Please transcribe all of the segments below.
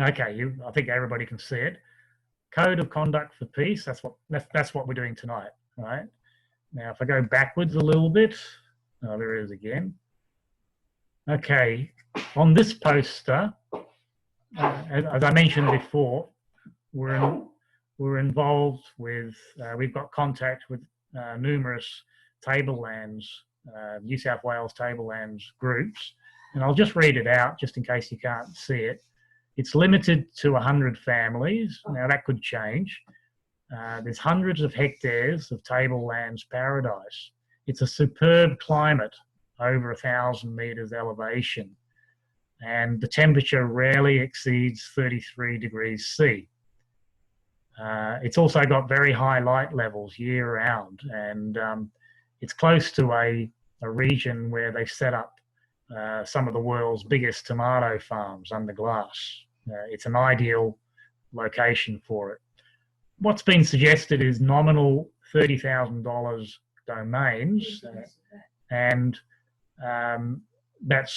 Okay, I think everybody can see it. Code of conduct for peace. That's what we're doing tonight, right? Now, if I go backwards a little bit, oh, there it is again. Okay, on this poster, as I mentioned before, we're involved with. We've got contact with numerous tablelands, New South Wales tablelands groups, and I'll just read it out just in case you can't see it. It's limited to 100 families. Now that could change. There's hundreds of hectares of tablelands paradise. It's a superb climate, over 1,000 meters elevation, and the temperature rarely exceeds 33 degrees C. It's also got very high light levels year round, and it's close to a region where they've set up some of the world's biggest tomato farms under glass. It's an ideal location for it. What's been suggested is nominal $30,000 domains, and that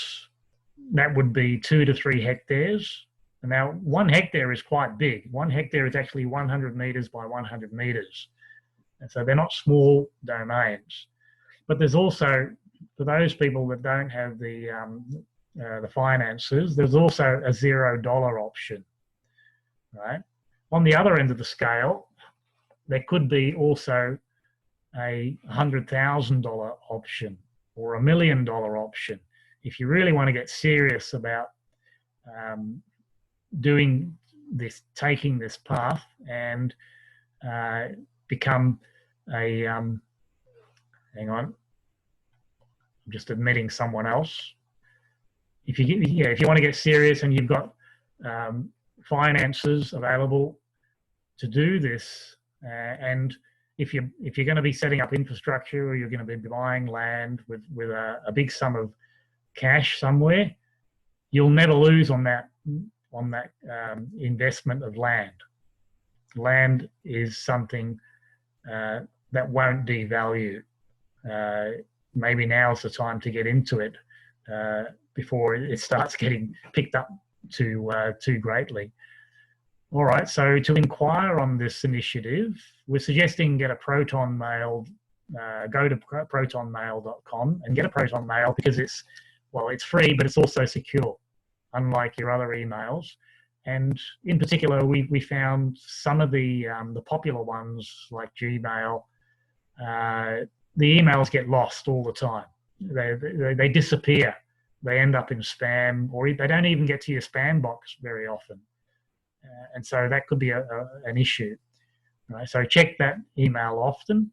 would be 2 to 3 hectares. Now, 1 hectare is quite big. 1 hectare is actually 100 meters by 100 meters. And so they're not small domains. But there's also, for those people that don't have the finances, there's also a $0 option, right? On the other end of the scale, there could be also a $100,000 option or $1 million option. If you really want to get serious about doing this, taking this path and become a, hang on, I'm just admitting someone else. If you want to get serious and you've got finances available to do this, and if you're going to be setting up infrastructure, or you're going to be buying land with a big sum of cash somewhere, you'll never lose on that investment of land. Land is something that won't devalue. Maybe now's the time to get into it before it starts getting picked up too greatly. All right, so to inquire on this initiative, we're suggesting get a Proton Mail, go to protonmail.com and get a Proton Mail, because it's free, but it's also secure, unlike your other emails. And in particular, we found some of the popular ones like Gmail, the emails get lost all the time. They disappear. They end up in spam, or they don't even get to your spam box very often. And so that could be an issue. Right? So check that email often.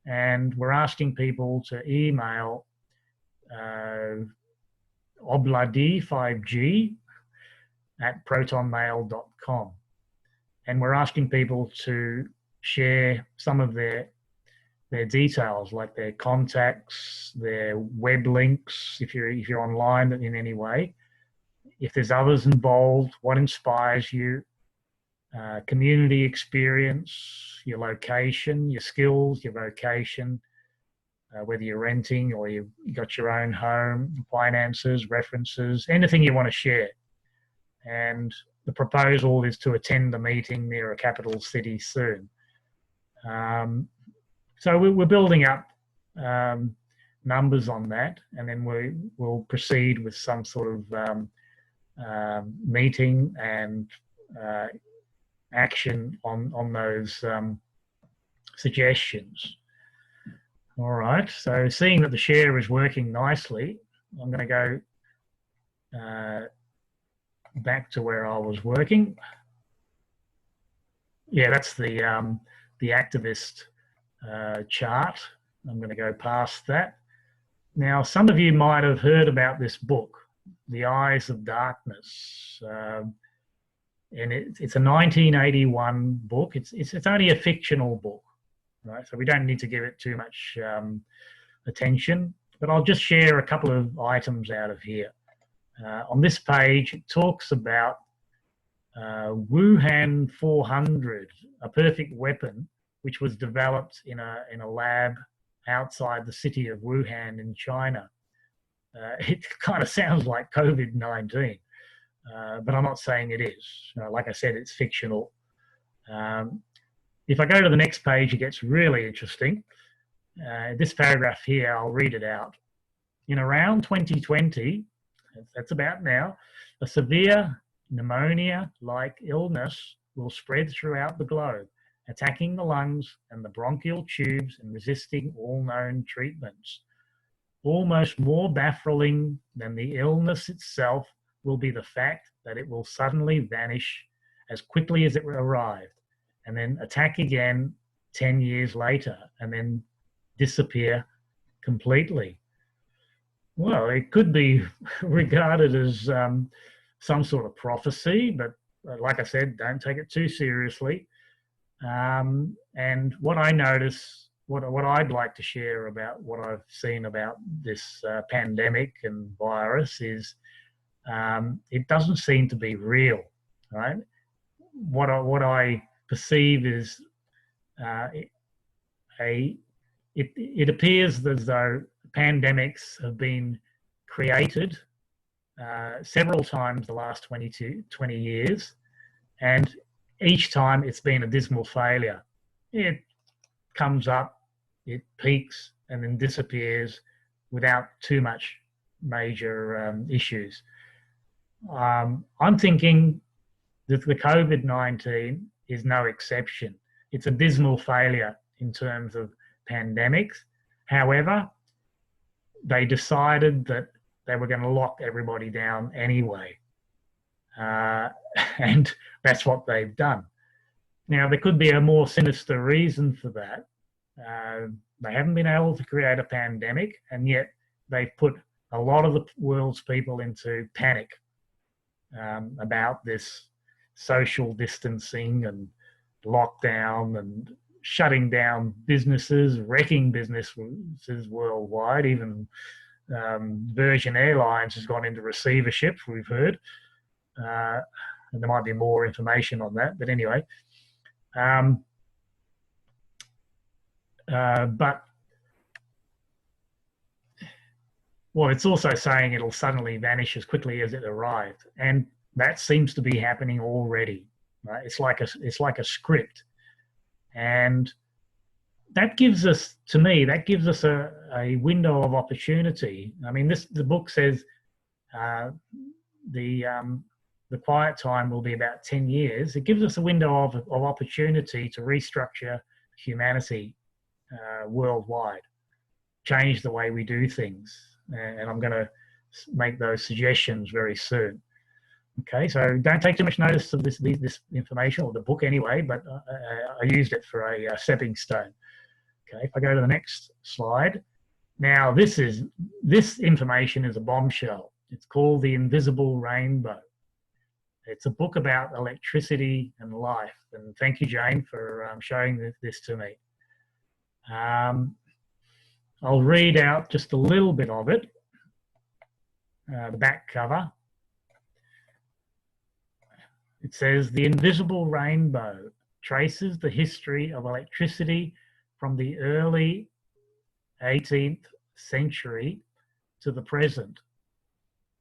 And we're asking people to email obladi5g at protonmail.com. And we're asking people to share some of their details, like their contacts, their web links, if you're online in any way. If there's others involved, what inspires you, community experience, your location, your skills, your vocation, whether you're renting or you've got your own home, finances, references, anything you want to share. And the proposal is to attend a meeting near a capital city soon. So we're building up numbers on that, and then we'll proceed with some sort of meeting and action on those suggestions. All right, so seeing that the share is working nicely, I'm going to go back to where I was working. Yeah, that's the activist chart. I'm going to go past that. Now, some of you might have heard about this book, The Eyes of Darkness, and it's a 1981 book. It's only a fictional book, right? So we don't need to give it too much attention, but I'll just share a couple of items out of here. On this page, it talks about Wuhan 400, a perfect weapon which was developed in a lab outside the city of Wuhan in China. It kind of sounds like COVID-19. but I'm not saying it is. Like I said, it's fictional. If I go to the next page, it gets really interesting. This paragraph here, I'll read it out. In around 2020, that's about now, a severe pneumonia-like illness will spread throughout the globe, attacking the lungs and the bronchial tubes and resisting all known treatments. Almost more baffling than the illness itself will be the fact that it will suddenly vanish as quickly as it arrived, and then attack again 10 years later, and then disappear completely. Well, it could be regarded as some sort of prophecy, but like I said, don't take it too seriously. And what I notice, what I'd like to share about what I've seen about this pandemic and virus is it doesn't seem to be real, right? What I perceive is it appears as though pandemics have been created several times the last 20 years, and each time it's been a dismal failure. It comes up, it peaks, and then disappears without too much major issues. I'm thinking that the COVID-19 is no exception. It's a dismal failure in terms of pandemics. However, they decided that they were going to lock everybody down anyway. And that's what they've done. Now, there could be a more sinister reason for that. They haven't been able to create a pandemic, and yet they've put a lot of the world's people into panic about this social distancing and lockdown and shutting down businesses, wrecking businesses worldwide. Even Virgin Airlines has gone into receivership, we've heard. And there might be more information on that, but anyway. But well, it's also saying it'll suddenly vanish as quickly as it arrived, and that seems to be happening already. Right? It's like a script, and that gives us, to me, that gives us a window of opportunity. I mean, the book says the quiet time will be about 10 years. It gives us a window of opportunity to restructure humanity worldwide, change the way we do things. And I'm going to make those suggestions very soon. Okay, so don't take too much notice of this information, or the book anyway, but I used it for a stepping stone. Okay, if I go to the next slide. Now, this information is a bombshell. It's called The Invisible Rainbow. It's a book about electricity and life. And thank you, Jane, for showing this to me. I'll read out just a little bit of it, the back cover. It says, "The Invisible Rainbow traces the history of electricity from the early 18th century to the present,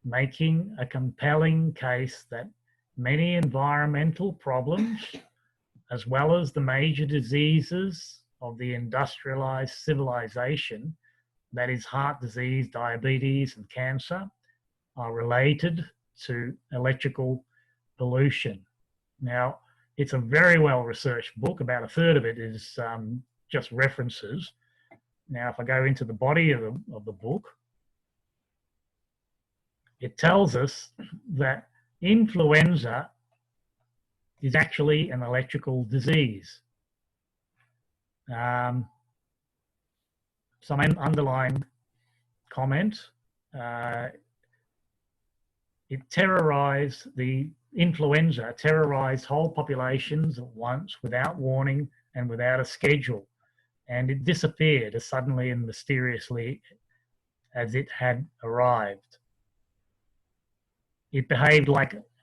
making a compelling case that many environmental problems, as well as the major diseases of the industrialized civilization, that is heart disease, diabetes, and cancer, are related to electrical pollution." Now, it's a very well-researched book. About a third of it is just references. Now, if I go into the body of the book, it tells us that influenza is actually an electrical disease. Some underlying comment. Influenza terrorized whole populations at once without warning and without a schedule. And it disappeared as suddenly and mysteriously as it had arrived. It behaved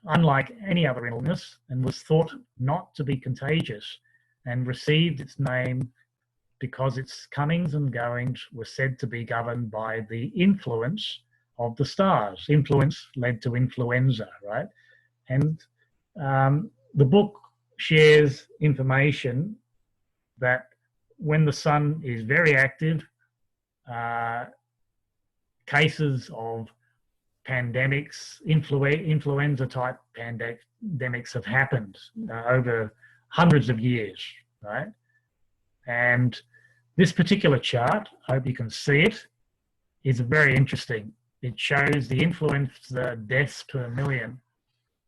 unlike any other illness and was thought not to be contagious, and received its name because its comings and goings were said to be governed by the influence of the stars. Influence led to influenza, right? And the book shares information that when the sun is very active, cases of pandemics, influenza type pandemics have happened over hundreds of years, right? And this particular chart, I hope you can see it, is very interesting. It shows the influenza deaths per million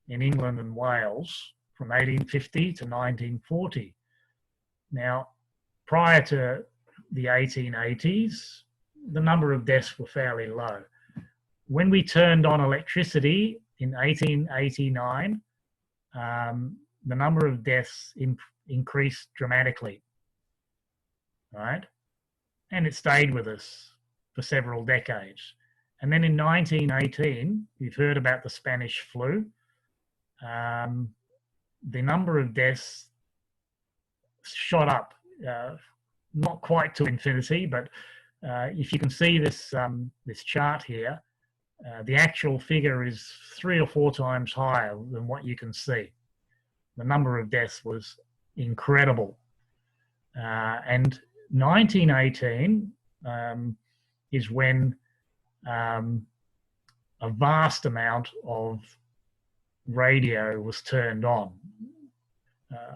in England and Wales from 1850 to 1940. Now, prior to the 1880s, the number of deaths were fairly low. When we turned on electricity in 1889, the number of deaths increased dramatically, right? And it stayed with us for several decades. And then in 1918, you've heard about the Spanish flu. The number of deaths shot up, not quite to infinity, but if you can see this, this chart here, the actual figure is 3 or 4 times higher than what you can see. The number of deaths was incredible. And 1918 is when a vast amount of radio was turned on.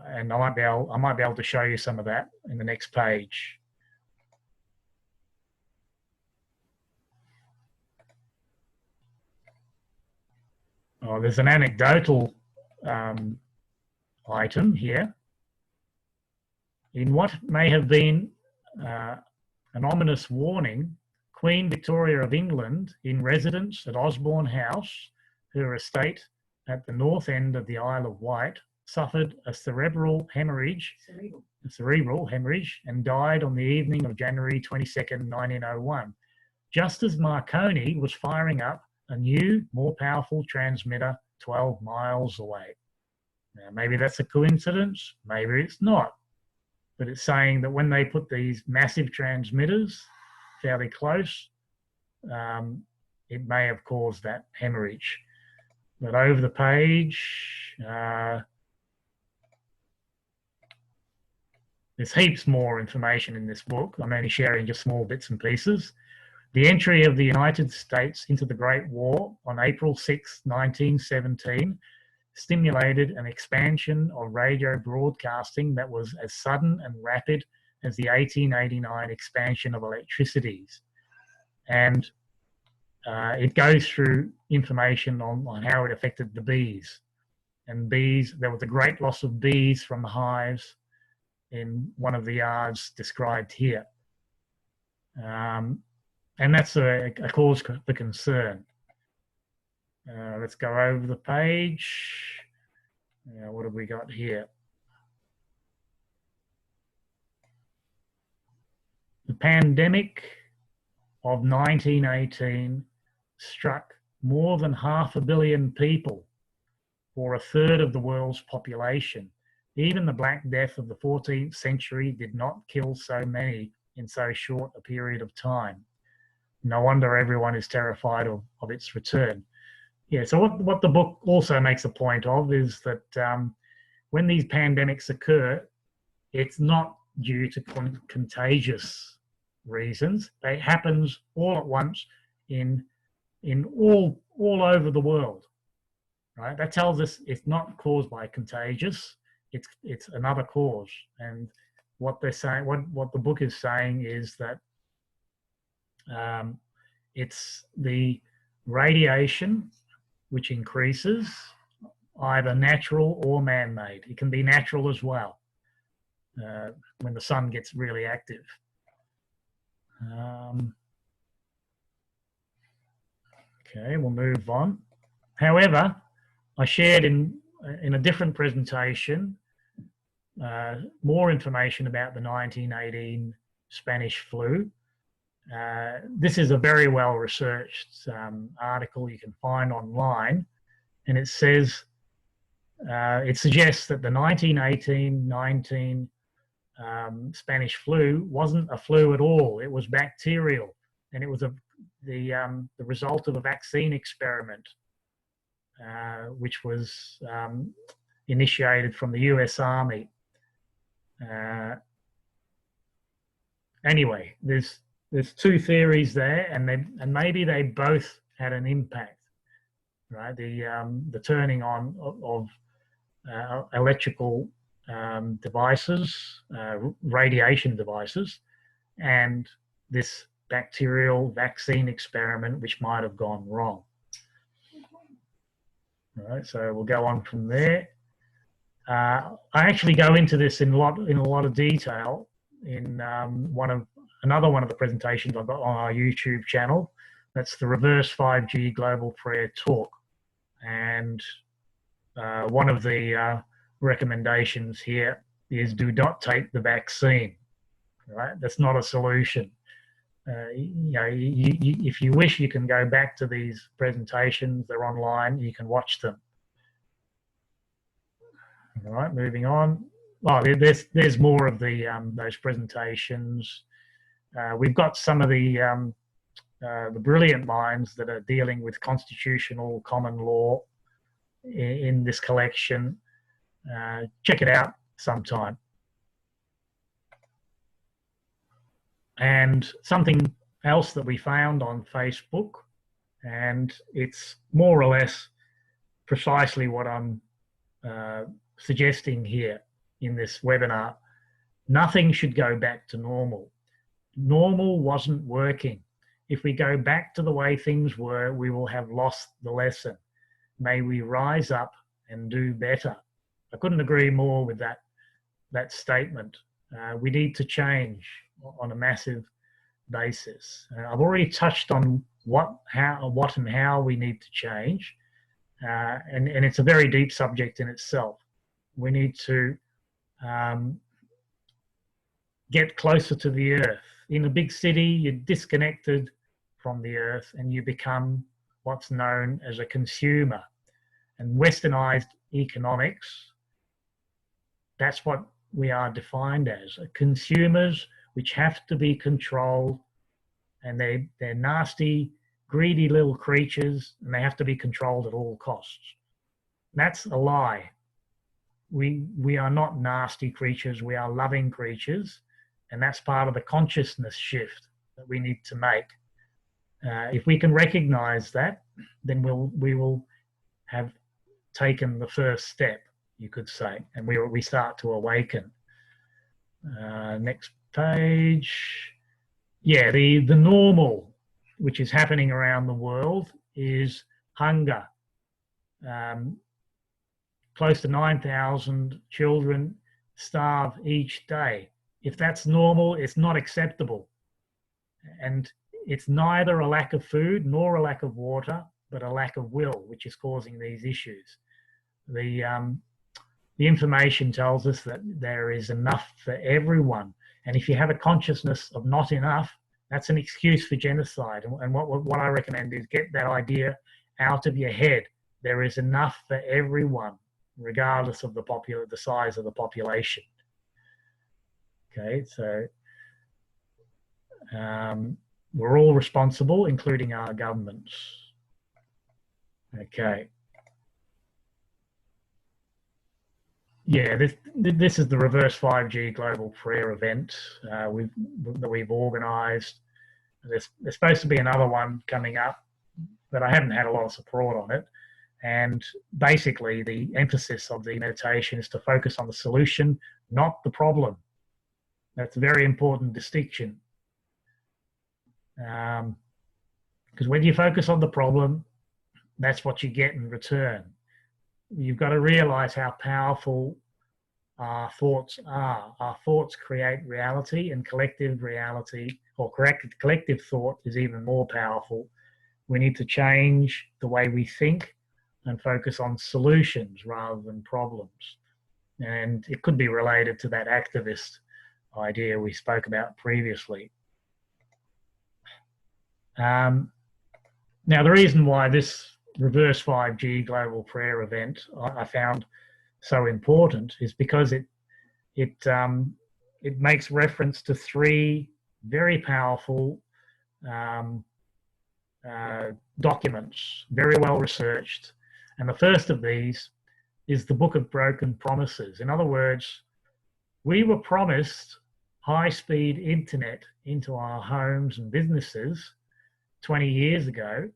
And I might be able to show you some of that in the next page. Oh, there's an anecdotal item here. In what may have been an ominous warning, Queen Victoria of England, in residence at Osborne House, her estate at the north end of the Isle of Wight, suffered a cerebral hemorrhage, and died on the evening of January 22nd, 1901, just as Marconi was firing up a new, more powerful transmitter 12 miles away. Now, maybe that's a coincidence, maybe it's not, but it's saying that when they put these massive transmitters fairly close, it may have caused that hemorrhage. But over the page, there's heaps more information in this book. I'm only sharing just small bits and pieces. The entry of the United States into the Great War on April 6, 1917, stimulated an expansion of radio broadcasting that was as sudden and rapid as the 1889 expansion of electricities. And it goes through information on how it affected the bees. And bees, there was a great loss of bees from the hives in one of the yards described here. And that's a cause for concern. Let's go over the page. What have we got here? The pandemic of 1918 struck more than 500 million people, or 1/3 of the world's population. Even the Black Death of the 14th century did not kill so many in so short a period of time. No wonder everyone is terrified of its return. Yeah, so what the book also makes a point of is that when these pandemics occur, it's not due to contagious reasons. It happens all at once in all over the world, right? That tells us it's not caused by contagious. It's another cause. And what they're saying, what the book is saying is that it's the radiation which increases, either natural or man-made. It can be natural as well when the sun gets really active. Okay, we'll move on. However, I shared in a different presentation more information about the 1918 Spanish flu. This is a very well-researched article you can find online, and it says, it suggests that the 1918-19 Spanish flu wasn't a flu at all. It was bacterial, and it was the result of a vaccine experiment. which was initiated from the US Army. Anyway, there's two theories there, and maybe they both had an impact, right? The turning on of electrical devices, radiation devices, and this bacterial vaccine experiment, which might have gone wrong. All right, so we'll go on from there. I actually go into this in a lot of detail in another one of the presentations I've got on our YouTube channel. That's the Reverse 5G Global Prayer Talk, and one of the recommendations here is do not take the vaccine. Right, that's not a solution. You know, if you wish, you can go back to these presentations. They're online. You can watch them. All right, moving on. Oh, there's more of those presentations. We've got some of the brilliant minds that are dealing with constitutional common law in this collection. Check it out sometime. And something else that we found on Facebook, and it's more or less precisely what I'm suggesting here in this webinar. Nothing should go back to normal. Normal wasn't working. If we go back to the way things were, we will have lost the lesson. May we rise up and do better. I couldn't agree more with that statement. We need to change on a massive basis. I've already touched on what and how we need to change, and it's a very deep subject in itself. We need to get closer to the earth. In a big city, you're disconnected from the earth and you become what's known as a consumer. And westernized economics, that's what we are defined as, consumers which have to be controlled, and they're nasty, greedy little creatures, and they have to be controlled at all costs. That's a lie. We are not nasty creatures, we are loving creatures, and that's part of the consciousness shift that we need to make. If we can recognize that, then we will have taken the first step, you could say, and we start to awaken. Next page. Yeah, the normal, which is happening around the world, is hunger. Close to 9,000 children starve each day. If that's normal, it's not acceptable. And it's neither a lack of food nor a lack of water, but a lack of will, which is causing these issues. The information tells us that there is enough for everyone. And if you have a consciousness of not enough, that's an excuse for genocide. And what I recommend is get that idea out of your head. There is enough for everyone, regardless of the size of the population. Okay, so we're all responsible, including our governments. Okay. Yeah, this is the Reverse 5G Global Prayer event that we've organised. There's supposed to be another one coming up, but I haven't had a lot of support on it. And basically, the emphasis of the meditation is to focus on the solution, not the problem. That's a very important distinction. Because when you focus on the problem, that's what you get in return. You've got to realize how powerful our thoughts are. Our thoughts create reality, and collective reality, or collective thought, is even more powerful. We need to change the way we think and focus on solutions rather than problems. And it could be related to that activist idea we spoke about previously. Now, the reason why this Reverse 5G Global Prayer event I found so important is because it makes reference to three very powerful documents, very well researched, And the first of these is the Book of Broken Promises. In other words, we were promised high-speed internet into our homes and businesses 20 years ago,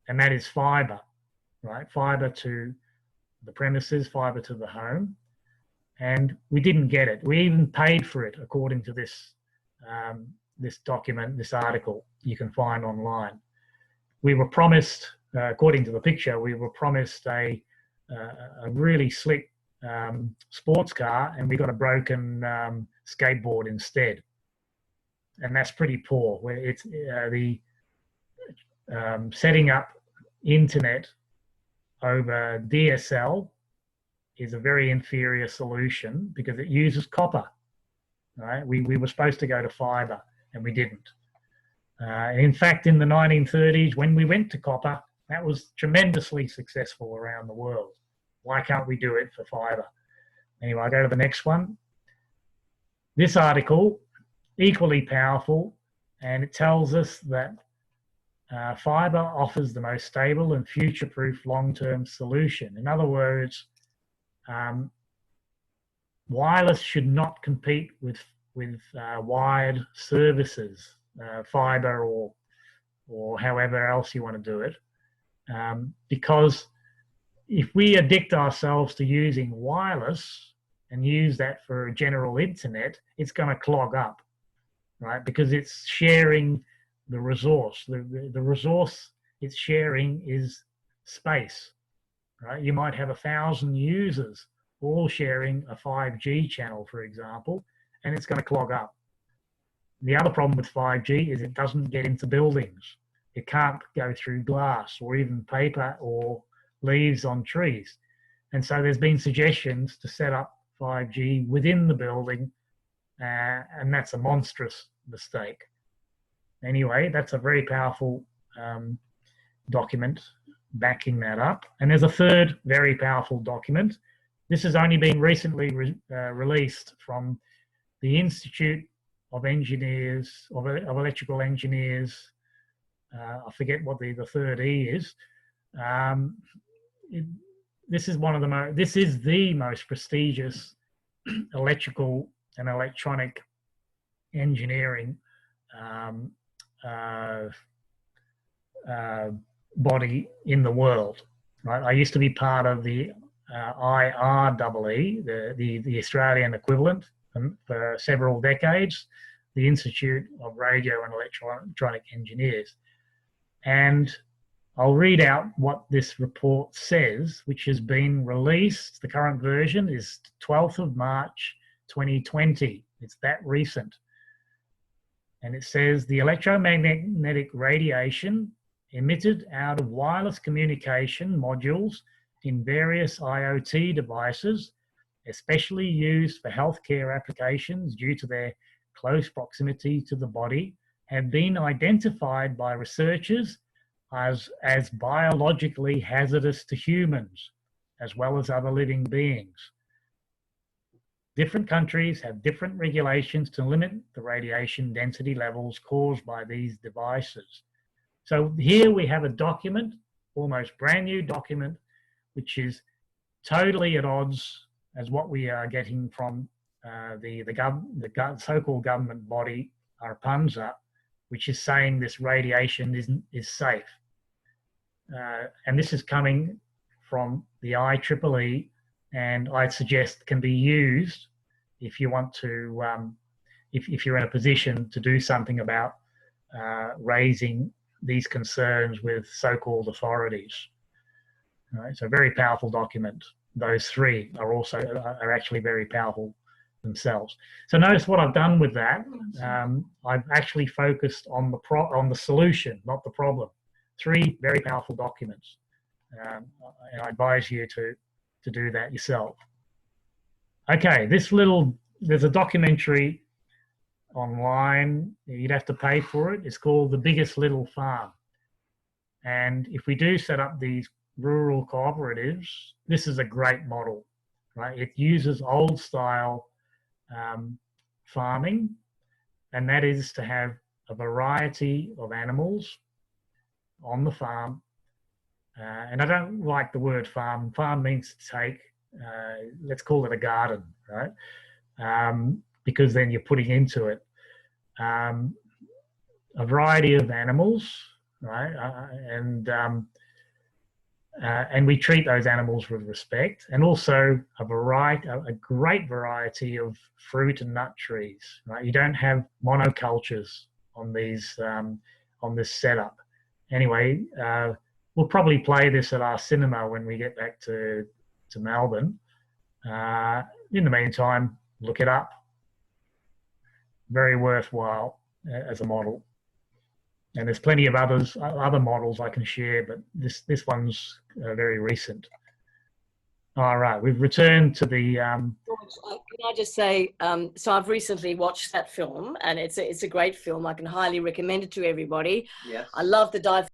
and that is fibre, right? Fibre to the premises, fibre to the home, and we didn't get it. We even paid for it, according to this this document, this article you can find online. We were promised, according to the picture, we were promised a really slick sports car, and we got a broken skateboard instead, and that's pretty poor. Where it's the setting up internet over DSL is a very inferior solution because it uses copper. Right? We were supposed to go to fibre, and we didn't. In fact, in the 1930s, when we went to copper, that was tremendously successful around the world. Why can't we do it for fibre? Anyway, I'll go to the next one. This article, equally powerful, and it tells us that fibre offers the most stable and future-proof long-term solution. In other words, wireless should not compete with wired services, fibre or however else you want to do it, because if we addict ourselves to using wireless and use that for a general internet, it's going to clog up, right? Because it's sharing the resource. The resource it's sharing is space, right? You might have 1,000 users all sharing a 5G channel, for example, and it's going to clog up. The other problem with 5G is it doesn't get into buildings. It can't go through glass or even paper or leaves on trees. And so there's been suggestions to set up 5G within the building, and that's a monstrous mistake. Anyway, that's a very powerful document backing that up. And there's a third very powerful document. This has only been recently released from the Institute of Engineers, of Electrical Engineers. I forget what the third E is. This is the most prestigious electrical and electronic engineering body in the world. Right? I used to be part of the IEEE, the Australian equivalent, for several decades, the Institute of Radio and Electronic Engineers. And I'll read out what this report says, which has been released. The current version is 12th of March 2020. It's that recent. And it says the electromagnetic radiation emitted out of wireless communication modules in various IoT devices, especially used for healthcare applications due to their close proximity to the body, have been identified by researchers as biologically hazardous to humans, as well as other living beings. Different countries have different regulations to limit the radiation density levels caused by these devices. So here we have a document, almost brand new document, which is totally at odds as what we are getting from the so-called government body, ARPANSA, which is saying this radiation is safe. And this is coming from the IEEE, and I'd suggest can be used if you want to, if you're in a position to do something about raising these concerns with so-called authorities. All right, so a very powerful document. Those three are actually very powerful themselves. So notice what I've done with that. I've actually focused on the solution, not the problem. Three very powerful documents. And I advise you to do that yourself. Okay, there's a documentary online. You'd have to pay for it. It's called The Biggest Little Farm. And if we do set up these rural cooperatives, this is a great model, right? It uses old style farming, and that is to have a variety of animals on the farm, And I don't like the word farm. Farm means to take, let's call it a garden, right? Because then you're putting into it a variety of animals, right? And we treat those animals with respect, and also a great variety of fruit and nut trees, right? You don't have monocultures on these on this setup. Anyway, we'll probably play this at our cinema when we get back to Melbourne. In the meantime, look it up. Very worthwhile as a model. And there's plenty of other models I can share, but this one's very recent. All right, we've returned to the. Can I just say, so I've recently watched that film, and it's a great film. I can highly recommend it to everybody. Yes. I love the dive.